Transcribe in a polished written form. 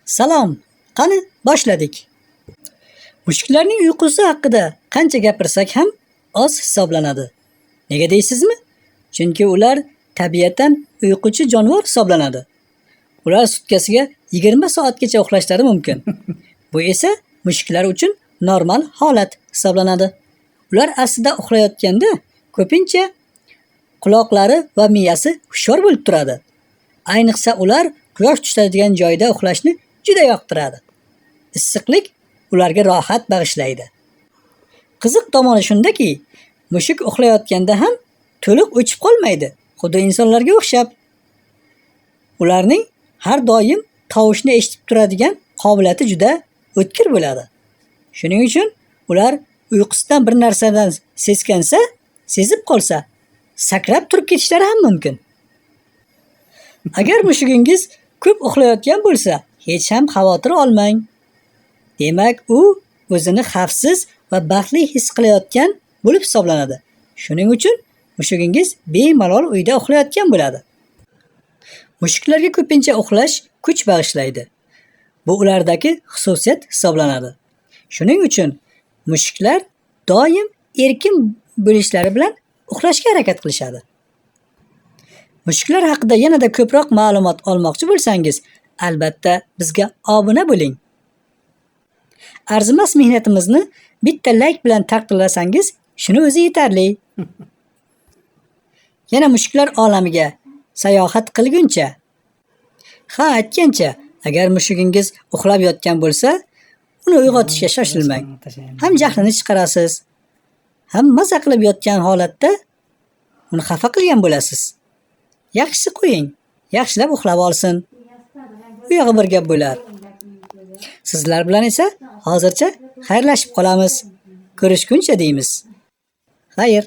Salom, qani boshladik. Mushuklarning uyqusi haqida qancha gapirsak ham oz hisoblanadi. Nega deysizmi? Chunki ular tabiatan uyquchi jonivor hisoblanadi. Ular sutkasiga 20 soatgacha uxlashlari mumkin. Bu esa mushuklar uchun normal holat hisoblanadi. Ular aslida uxlayotganda ko'pincha quloqlari va miyasi hushyor bo'lib turadi. Ayniqsa ular quyosh tushadigan joyda uxlashni juda yoqtiradi. Issiqlik ularga rohat bag'ishlaydi. Qiziq tomoni shundaki, mushuk uxlayotganda ham to'liq o'chib qolmaydi, xuddi insonlarga o'xshab. Ularning har doim tovushni eshitib turadigan qobiliyati juda o'tkir bo'ladi. Shuning uchun ular uyqusidan bir narsadan seskansa, sezib qolsa, sakrab turib ketishlari ham mumkin. Agar mushugingiz ko'p uxlayotgan bo'lsa, hech ham xavotir olmang. Demak, u o'zini xavfsiz va baxtli his qilayotgan bo'lib hisoblanadi. Shuning uchun mushugingiz bemalol uyda uxlayotgan bo'ladi. Mushuklarga ko'pincha uxlash kuch bag'ishlaydi. Bu ulardagi xususiyat hisoblanadi. Shuning uchun mushuklar doim erkin bo'lishlari bilan uxlashga harakat qilishadi. Mushuklar haqida yanada ko'proq ma'lumot olmoqchi bo'lsangiz, albatta bizga obuna bo'ling. Arzimas mehnatimizni bitta like bilan taqdirlasangiz, shuni o'zi yetarli. Yana mushuklar olamiga sayohat qilguncha, aytgancha, agar mushugingiz uxlab yotgan bo'lsa, uni uyg'otishga shoshilmang. Ham jahlini chiqarasiz, ham maza qilib yotgan holatda uni xafa qilgan bo'lasiz. Yaxshisi qo'ying, yaxshilab uxlab olsin. Bu yog'i bir gap bo'lar. Sizlar bilan esa hozircha xayrlashib qolamiz. Ko'rishguncha deymiz. Xayr.